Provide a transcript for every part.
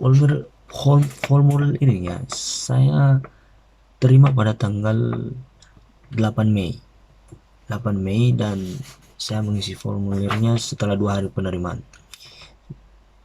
formulir ini ya saya terima pada tanggal 8 Mei 8 Mei dan saya mengisi formulirnya setelah 2 hari penerimaan.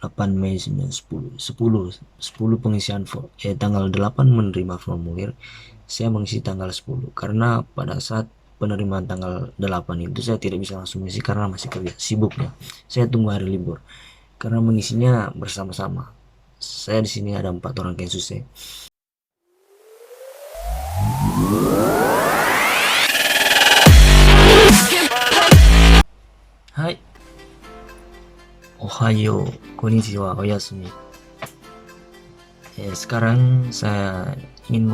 8 Mei 9, 10 pengisian tanggal 8 menerima formulir, saya mengisi tanggal 10 karena pada saat penerimaan tanggal 8 itu saya tidak bisa langsung mengisi karena masih kerja sibuknya. Saya tunggu hari libur karena mengisinya bersama-sama. Saya di sini ada 4 orang Kensus. Hai, ohayo, konnichiwa, oyasumi. Sekarang saya ingin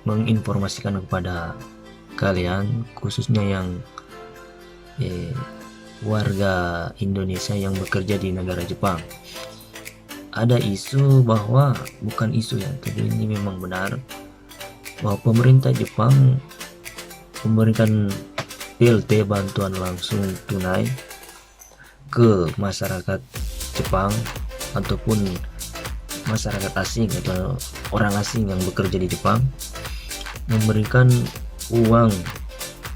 menginformasikan kepada kalian, khususnya yang warga Indonesia yang bekerja di negara Jepang. Ada isu bahwa, bukan isu ya, tapi ini memang benar, bahwa pemerintah Jepang memberikan BLT, bantuan langsung tunai, ke masyarakat Jepang ataupun masyarakat asing atau orang asing yang bekerja di Jepang, memberikan uang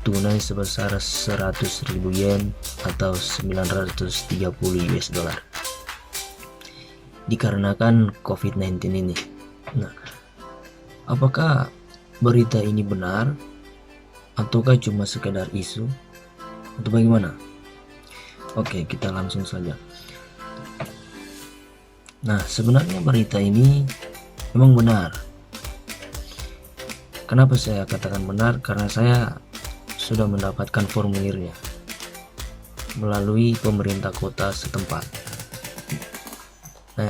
tunai sebesar 100.000 yen atau 930 US dollar dikarenakan COVID-19 ini. Nah, apakah berita ini benar ataukah cuma sekedar isu atau bagaimana? Oke, kita langsung saja. Nah, sebenarnya berita ini memang benar. Kenapa saya katakan benar? Karena saya sudah mendapatkan formulirnya melalui pemerintah kota setempat. Nah,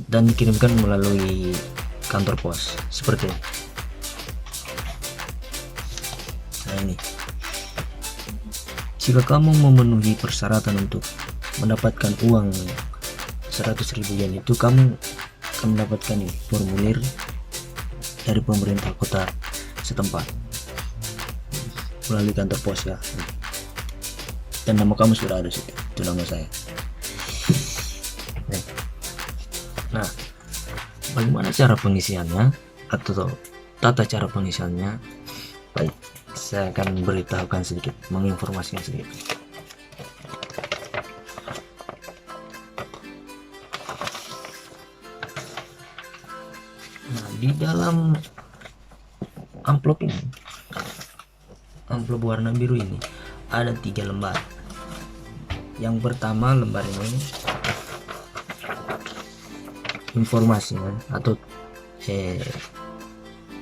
dan dikirimkan melalui kantor pos seperti ini. Nah, ini. Jika kamu memenuhi persyaratan untuk mendapatkan uang 100.000 yen itu, kamu akan mendapatkan ini formulir dari pemerintah kota setempat melalui kantor pos ya. Dan nama kamu sudah ada situ, itu nama saya. Nah, bagaimana cara pengisiannya atau tata cara pengisiannya? Baik, saya akan beritahukan sedikit, menginformasikan sedikit. Nah, di dalam amplop ini, amplop warna biru ini, ada 3 lembar. Yang pertama lembar ini informasinya atau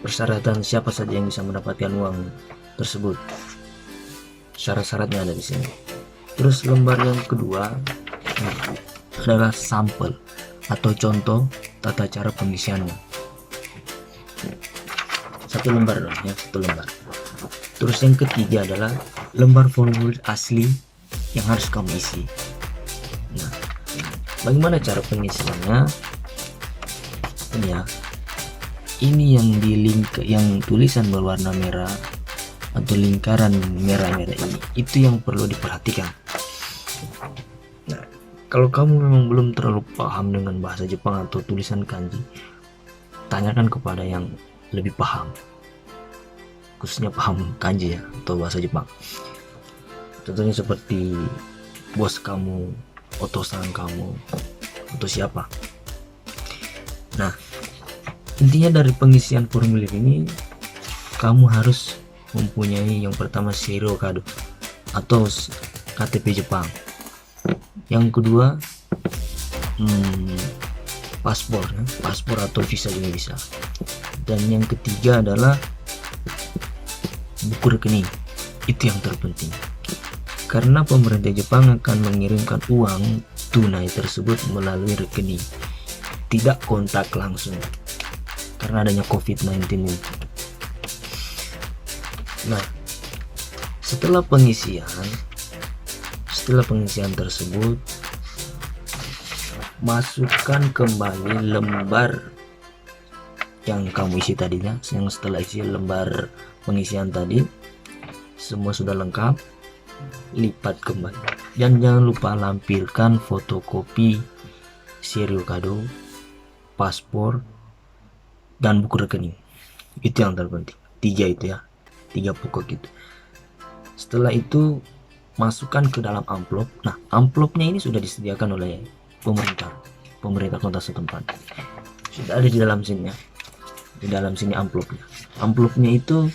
persyaratan siapa saja yang bisa mendapatkan uang tersebut. Syarat-syaratnya ada di sini. Terus lembar yang kedua adalah sampel atau contoh tata cara pengisiannya. Satu lembar dong ya, satu lembar. Terus yang ketiga adalah lembar formulir asli yang harus kamu isi. Nah, bagaimana cara pengisiannya? Ini ya, ini yang yang tulisan berwarna merah atau lingkaran merah-merah ini, itu yang perlu diperhatikan. Nah, kalau kamu memang belum terlalu paham dengan bahasa Jepang atau tulisan kanji, tanyakan kepada yang lebih paham, khususnya paham kanji ya atau bahasa Jepang. Contohnya seperti bos kamu, otosan kamu, atau siapa. Nah, intinya dari pengisian formulir ini, kamu harus mempunyai yang pertama Seiro Kado atau KTP Jepang. Yang kedua paspor ya, paspor atau visa juga bisa. Dan yang ketiga adalah buku rekening. Itu yang terpenting, karena pemerintah Jepang akan mengirimkan uang tunai tersebut melalui rekening, tidak kontak langsung karena adanya COVID-19 ini. Nah, setelah pengisian tersebut, masukkan kembali lembar yang kamu isi tadinya. Yang setelah isi lembar pengisian tadi semua sudah lengkap, lipat kembali dan jangan lupa lampirkan fotokopi Serio Kado paspor, dan buku rekening. Itu yang terpenting. 3 itu ya, 3 pokok itu. Setelah itu masukkan ke dalam amplop. Nah, amplopnya ini sudah disediakan oleh pemerintah kota setempat. Sudah ada di dalam sini ya. Di dalam sini amplopnya. Amplopnya itu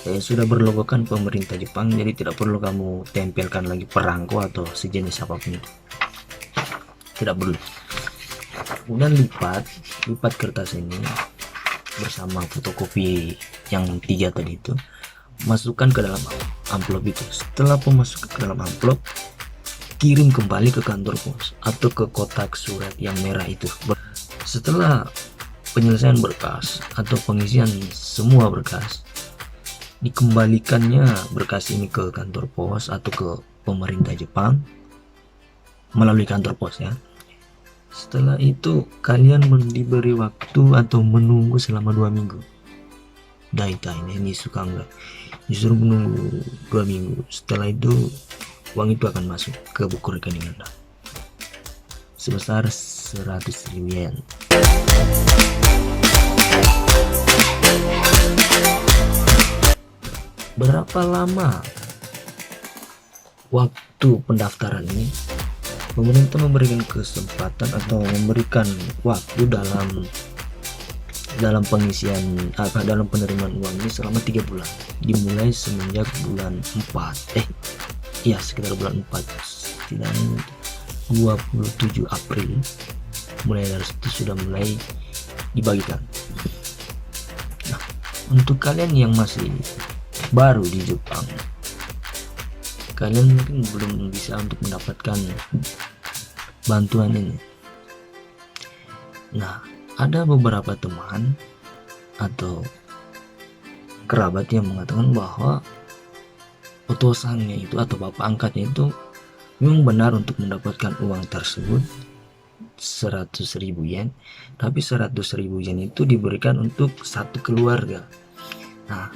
sudah berlogokan pemerintah Jepang, jadi tidak perlu kamu tempelkan lagi perangko atau sejenis apapun itu. Tidak perlu. Kemudian lipat kertas ini bersama fotokopi yang 3 tadi itu, masukkan ke dalam amplop itu. Setelah memasukkan ke dalam amplop, kirim kembali ke kantor pos atau ke kotak surat yang merah itu. Setelah penyelesaian berkas atau pengisian semua berkas, dikembalikannya berkas ini ke kantor pos atau ke pemerintah Jepang melalui kantor pos ya. Setelah itu kalian diberi waktu atau menunggu selama 2 minggu. Daita ini suka enggak, disuruh menunggu 2 minggu. Setelah itu uang itu akan masuk ke buku rekening Anda sebesar 100.000 yen. Berapa lama waktu pendaftaran ini? Pemerintah memberikan kesempatan atau memberikan waktu dalam pengisian dalam penerimaan uang ini selama 3 bulan, dimulai semenjak bulan 4 sekitar bulan 4 dan 27 April mulai dari situ sudah mulai dibagikan. Nah, untuk kalian yang masih baru di Jepang, kalian mungkin belum bisa untuk mendapatkan bantuan ini. Nah, ada beberapa teman atau kerabat yang mengatakan bahwa otosannya itu atau bapak angkatnya itu memang benar untuk mendapatkan uang tersebut 100.000 yen, tapi 100.000 yen itu diberikan untuk satu keluarga. Nah,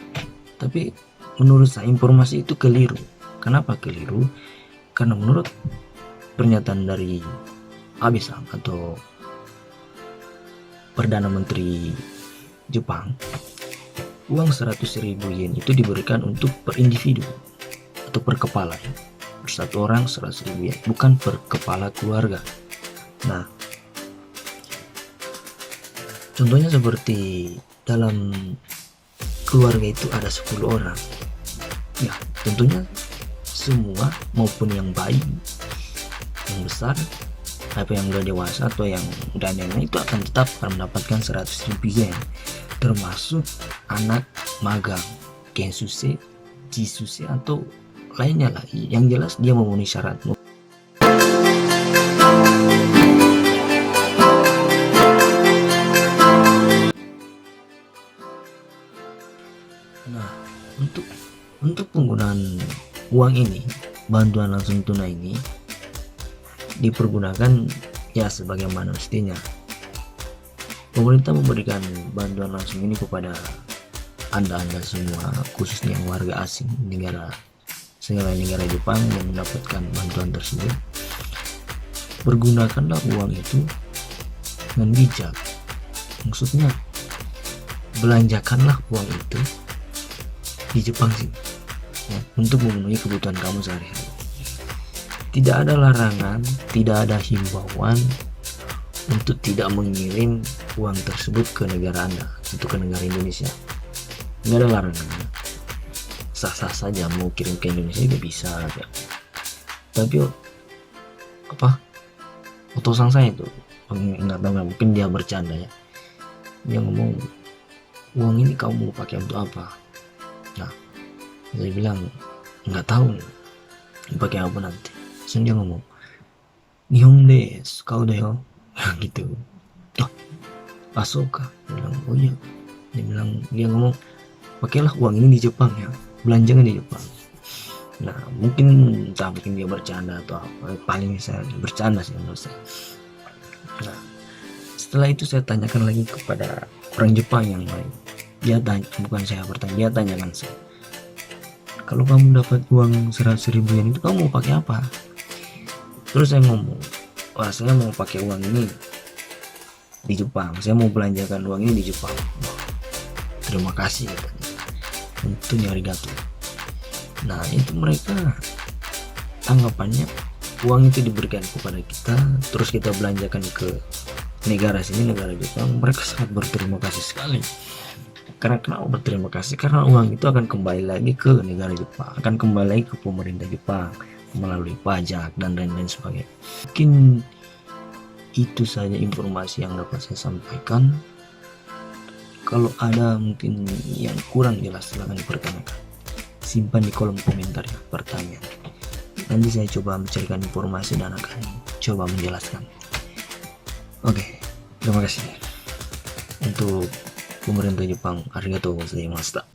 tapi menurut saya informasi itu keliru. Kenapa keliru? Karena menurut pernyataan dari Abe-san atau Perdana Menteri Jepang, uang 100.000 yen itu diberikan untuk per individu atau per kepala ya. Per satu orang 100.000 yen, bukan per kepala keluarga. Nah, contohnya seperti dalam keluarga itu ada 10 orang. Ya, tentunya semua maupun yang bayi, yang besar, apa yang udah dewasa atau yang udah nenek itu akan tetap mendapatkan 100.000 yen, termasuk anak magang, kensuse, jisuse atau lainnya lah. Yang jelas dia memenuhi syarat. Nah, untuk penggunaan uang ini, bantuan langsung tunai ini dipergunakan ya sebagaimana mestinya. Pemerintah memberikan bantuan langsung ini kepada anda semua, khususnya warga asing segala negara Jepang yang mendapatkan bantuan tersebut. Pergunakanlah uang itu dengan bijak. Maksudnya, belanjakanlah uang itu di Jepang sih ya, untuk memenuhi kebutuhan kamu sehari-hari. Tidak ada larangan, tidak ada himbauan untuk tidak mengirim uang tersebut ke negara Anda, untuk ke negara Indonesia. Tidak ada larangan. Sah-sah saja mau kirim ke Indonesia juga bisa ya. Tapi otosan saya itu nggak tahu, mungkin dia bercanda ya. Dia ngomong, uang ini kamu mau pakai untuk apa? Nah, saya bilang nggak tahu nih, pakai apa nanti. Terus dia ngomong, Nihon desu, kau deyo, gitu. Oh, Asoka. Dia bilang, oh iya. Dia ngomong, pakailah uang ini di Jepang ya, belanjakan di Jepang. Nah, mungkin dia bercanda atau apa. Paling saya bercanda sih menurut saya. Nah, setelah itu saya tanyakan lagi kepada orang Jepang yang lain. Dia tanya, bukan saya bertanya, dia tanyakan saya, kalau kamu dapat uang 100.000 yen itu kamu mau pakai apa? Terus saya ngomong, wah saya mau pakai uang ini di Jepang, saya mau belanjakan uang ini di Jepang. Terima kasih katanya, untuk arigato. Nah itu mereka anggapannya uang itu diberikan kepada kita, terus kita belanjakan ke negara sini, negara Jepang, mereka sangat berterima kasih sekali. Karena kenapa berterima kasih? Karena uang itu akan kembali lagi ke negara Jepang, akan kembali lagi ke pemerintah Jepang melalui pajak dan lain-lain sebagainya. Mungkin itu saja informasi yang dapat saya sampaikan. Kalau ada mungkin yang kurang jelas, silahkan dipertanyakan, simpan di kolom komentar ya pertanyaan. Nanti saya coba mencarikan informasi dan akan coba menjelaskan. Oke, terima kasih untuk pemerintah Jepang. Arigatou gozaimashita.